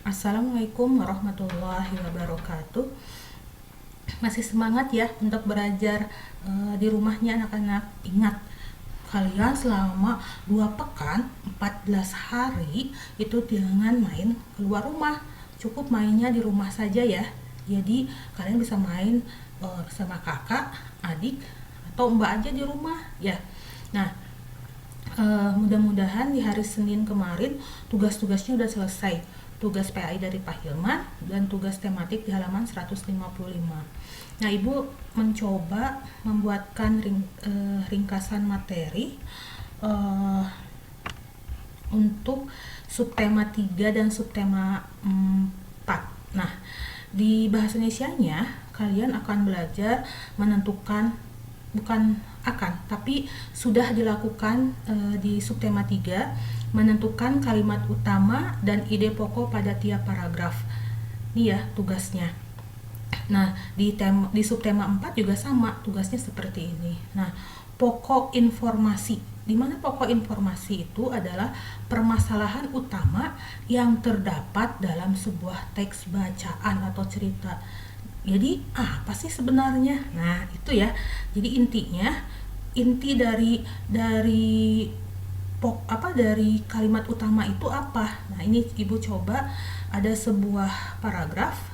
Assalamualaikum warahmatullahi wabarakatuh. Masih semangat ya untuk belajar di rumahnya anak-anak. Ingat, kalian selama 2 pekan, 14 hari itu jangan main keluar rumah. Cukup mainnya di rumah saja ya. Jadi kalian bisa main sama kakak, adik, atau mbak aja di rumah ya. Nah, mudah-mudahan di hari Senin kemarin tugas-tugasnya udah selesai. Tugas PAI dari Pak Hilman dan tugas tematik di halaman 155. Nah, Ibu mencoba membuatkan ringkasan materi untuk subtema 3 dan subtema 4. Nah, di bahasa Indonesianya kalian akan belajar menentukan, bukan akan, tapi sudah dilakukan di subtema 3, menentukan kalimat utama dan ide pokok pada tiap paragraf. Ini ya tugasnya. Nah, di subtema 4 juga sama, tugasnya seperti ini. Nah, pokok informasi. Di mana pokok informasi itu adalah permasalahan utama yang terdapat dalam sebuah teks bacaan atau cerita. Jadi, apa sih sebenarnya? Nah, itu ya. Jadi inti dari kalimat utama itu apa? Nah, ini Ibu coba ada sebuah paragraf.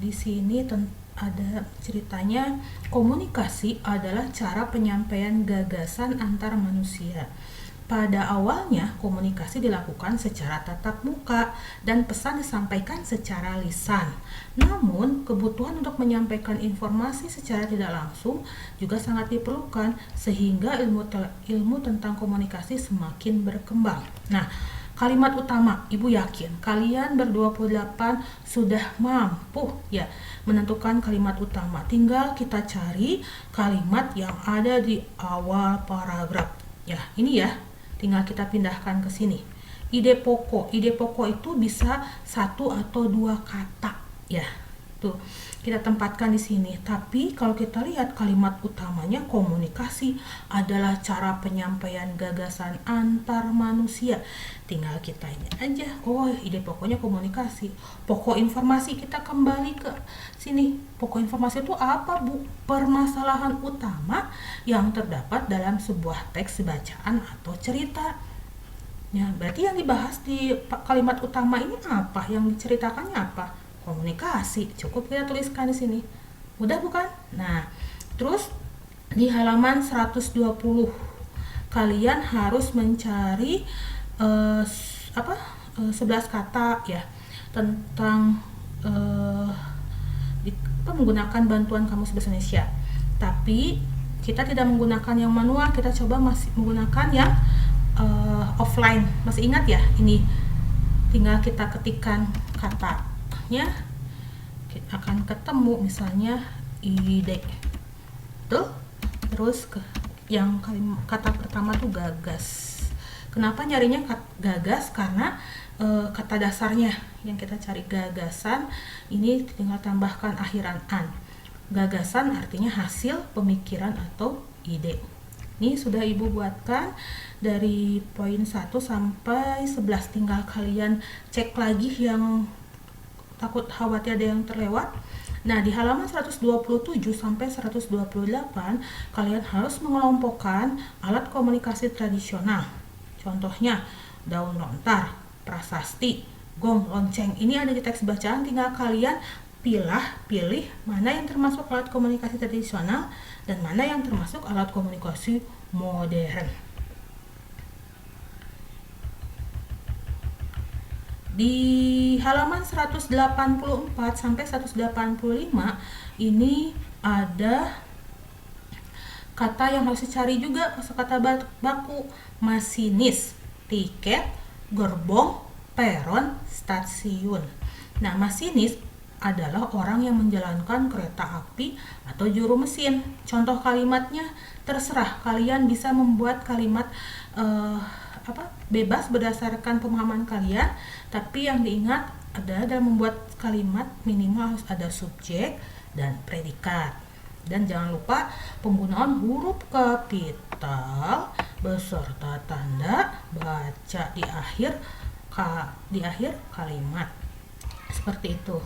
Di sini ada ceritanya, komunikasi adalah cara penyampaian gagasan antar manusia. Pada awalnya, komunikasi dilakukan secara tatap muka dan pesan disampaikan secara lisan. Namun, kebutuhan untuk menyampaikan informasi secara tidak langsung juga sangat diperlukan sehingga ilmu tentang komunikasi semakin berkembang. Nah, kalimat utama, Ibu yakin kalian ber-28 sudah mampu ya menentukan kalimat utama. Tinggal kita cari kalimat yang ada di awal paragraf. Ya, ini ya. Tinggal kita pindahkan ke sini. Ide pokok itu bisa 1 atau 2 kata ya. Tuh, kita tempatkan di sini. Tapi kalau kita lihat kalimat utamanya, komunikasi adalah cara penyampaian gagasan antar manusia. Tinggal kita ini aja. Oh, ide pokoknya komunikasi. Pokok informasi, kita kembali ke sini. Pokok informasi itu apa, Bu? Permasalahan utama yang terdapat dalam sebuah teks bacaan atau cerita. Ya, berarti yang dibahas di kalimat utama ini apa? Yang diceritakannya apa? Komunikasi. Cukup kita tuliskan di sini. Mudah bukan? Nah, terus di halaman 120 kalian harus mencari 11 kata ya tentang menggunakan bantuan Kamus Bahasa Indonesia. Tapi kita tidak menggunakan yang manual, kita coba masih menggunakan yang offline. Masih ingat ya? Ini tinggal kita ketikkan katanya, kita akan ketemu misalnya ide. Tuh. Terus yang kata pertama tuh gagas. Kenapa nyarinya gagas? Karena kata dasarnya yang kita cari gagasan ini tinggal tambahkan akhiran an. Gagasan artinya hasil pemikiran atau ide. Ini sudah Ibu buatkan dari poin 1 sampai 11. Tinggal kalian cek lagi yang takut khawatir ada yang terlewat. Nah, di halaman 127 sampai 128 kalian harus mengelompokkan alat komunikasi tradisional. Contohnya daun lontar, prasasti, gong, lonceng. Ini ada di teks bacaan, tinggal kalian pilih mana yang termasuk alat komunikasi tradisional dan mana yang termasuk alat komunikasi modern. Di halaman 184 sampai 185 ini ada kata yang harus dicari juga, kosakata baku. Masinis, tiket, gerbong, peron, stasiun. Nah, masinis adalah orang yang menjalankan kereta api atau juru mesin. Contoh kalimatnya terserah, kalian bisa membuat kalimat bebas berdasarkan pemahaman kalian, tapi yang diingat adalah dalam membuat kalimat minimal harus ada subjek dan predikat. Dan jangan lupa penggunaan huruf kapital beserta tanda baca di akhir di akhir kalimat. Seperti itu.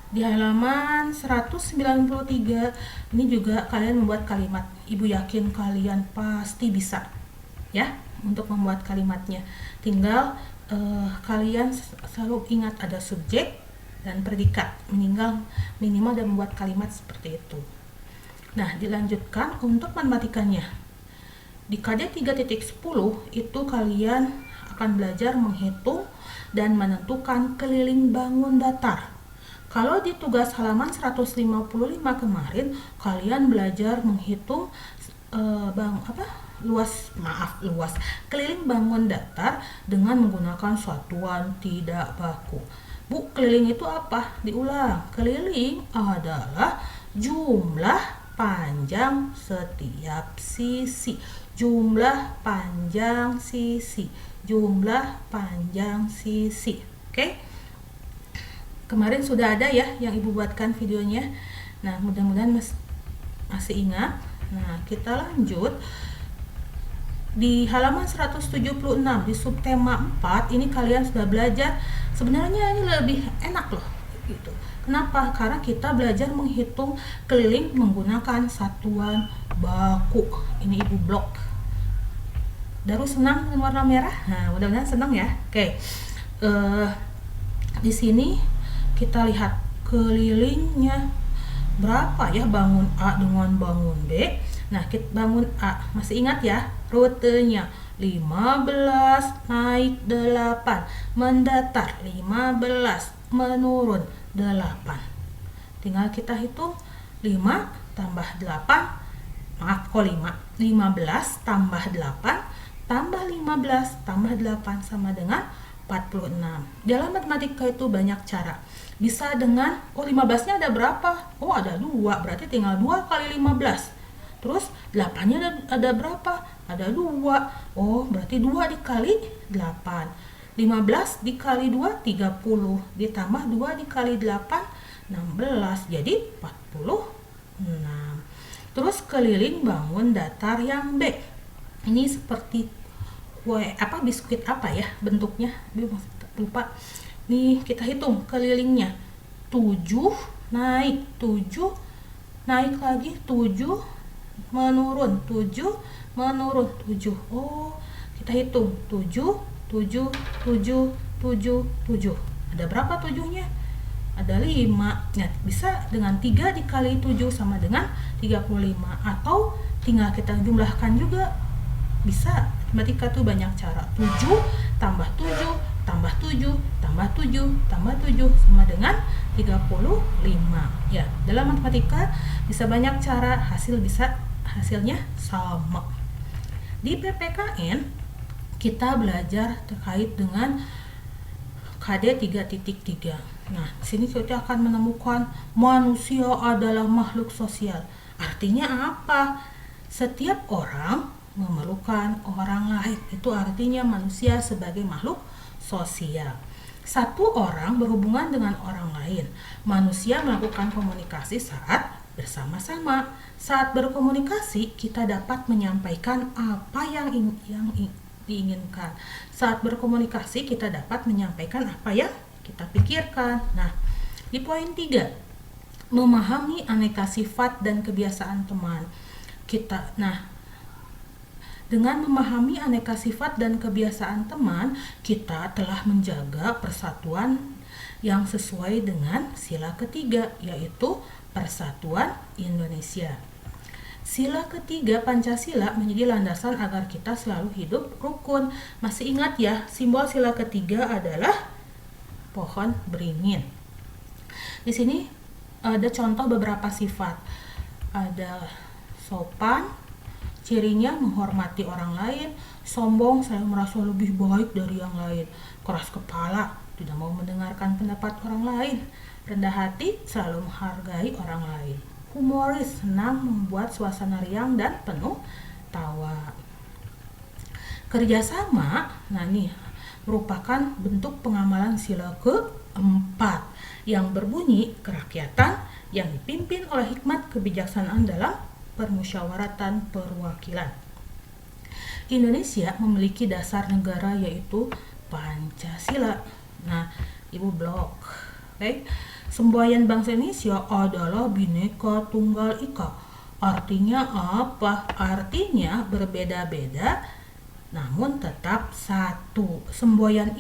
Di halaman 193 ini juga kalian membuat kalimat. Ibu yakin kalian pasti bisa ya untuk membuat kalimatnya. Tinggal kalian selalu ingat ada subjek dan predikat, minimal dan membuat kalimat seperti itu. Nah, dilanjutkan untuk matematikanya. Di KD 3.10 itu kalian akan belajar menghitung dan menentukan keliling bangun datar. Kalau di tugas halaman 155 kemarin kalian belajar menghitung luas keliling bangun datar dengan menggunakan satuan tidak baku. Bu, keliling itu apa? Diulang. Keliling adalah jumlah panjang setiap sisi. Jumlah panjang sisi. Jumlah panjang sisi. Oke? Kemarin sudah ada ya yang Ibu buatkan videonya. Nah, mudah-mudahan masih ingat. Nah, kita lanjut. Di halaman 176 di subtema 4 ini kalian sudah belajar. Sebenarnya ini lebih enak loh gitu. Kenapa? Karena kita belajar menghitung keliling menggunakan satuan baku. Ini Ibu blok. Daru senang dengan warna merah? Nah, mudah-mudahan senang ya. Oke. Di sini kita lihat kelilingnya berapa ya bangun A dengan bangun B. Nah, kita bangun A, masih ingat ya rutenya 15 naik 8 mendatar 15 menurun 8. Tinggal kita hitung 5 tambah 8, maaf kok 15 tambah 8 tambah 15 tambah 8 sama dengan 46. Dalam matematika itu banyak cara. Bisa dengan 15-nya ada berapa? Oh, ada 2. Berarti tinggal 2 kali 15. Terus 8-nya ada berapa? Ada 2. Oh, berarti 2 dikali 8. 15 dikali 2 30. Ditambah 2 dikali 8 16. Jadi 46. Terus keliling bangun datar yang B. Ini seperti biskuit apa ya bentuknya? Lupa. Nih, kita hitung kelilingnya. 7 naik 7 naik lagi 7 menurun 7 menurun 7. Oh, kita hitung 7 7 7 7 7. Ada berapa 7-nya? Ada 5. Nah, bisa dengan 3 dikali 7 sama dengan 35, atau tinggal kita jumlahkan juga bisa. Matematika tuh banyak cara. 7 tambah 7 tambah 7 tambah 7 tambah 7 sama dengan 35. Ya, dalam matematika bisa banyak cara, hasilnya sama. Di PPKN kita belajar terkait dengan KD 3.3. Nah, sini kita akan menemukan manusia adalah makhluk sosial. Artinya apa? Setiap orang memerlukan orang lain. Itu artinya manusia sebagai makhluk sosial. Satu orang berhubungan dengan orang lain. Manusia melakukan komunikasi saat bersama-sama. Saat berkomunikasi, kita dapat menyampaikan apa yang diinginkan. Saat berkomunikasi, kita dapat menyampaikan apa yang kita pikirkan. Nah, di poin 3, memahami aneka sifat dan kebiasaan teman. Dengan memahami aneka sifat dan kebiasaan teman, kita telah menjaga persatuan yang sesuai dengan sila ketiga, yaitu Persatuan Indonesia. Sila ketiga Pancasila menjadi landasan agar kita selalu hidup rukun. Masih ingat ya, simbol sila ketiga adalah pohon beringin. Di sini ada contoh beberapa sifat. Ada sopan, cirinya menghormati orang lain. Sombong, saya merasa lebih baik dari yang lain. Keras kepala, tidak mau mendengarkan pendapat orang lain. Rendah hati, selalu menghargai orang lain. Humoris, senang membuat suasana riang dan penuh tawa. Kerjasama, merupakan bentuk pengamalan sila keempat yang berbunyi kerakyatan yang dipimpin oleh hikmat kebijaksanaan dalam permusyawaratan perwakilan. Indonesia memiliki dasar negara yaitu Pancasila. Nah, Ibu blok. Oke. Semboyan bangsa Indonesia adalah Bhinneka Tunggal Ika. Artinya apa? Artinya berbeda-beda namun tetap satu. Semboyan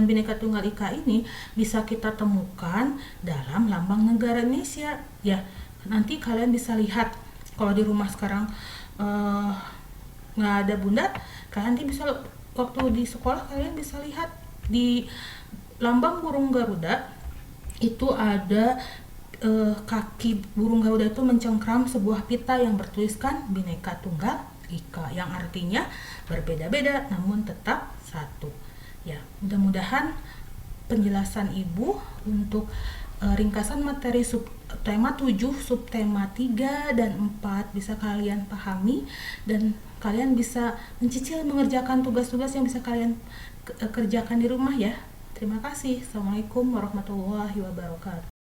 Bhinneka Tunggal Ika ini bisa kita temukan dalam lambang negara Indonesia. Ya, nanti kalian bisa lihat kalau di rumah sekarang nggak ada bunda, kalian nanti bisa waktu di sekolah kalian bisa lihat di lambang burung Garuda itu ada kaki burung Garuda itu mencengkram sebuah pita yang bertuliskan Bhinneka Tunggal Ika, yang artinya berbeda-beda namun tetap satu. Ya, mudah-mudahan penjelasan Ibu untuk ringkasan materi subtema 7, subtema 3 dan 4 bisa kalian pahami dan kalian bisa mencicil mengerjakan tugas-tugas yang bisa kalian kerjakan di rumah ya. Terima kasih. Assalamualaikum warahmatullahi wabarakatuh.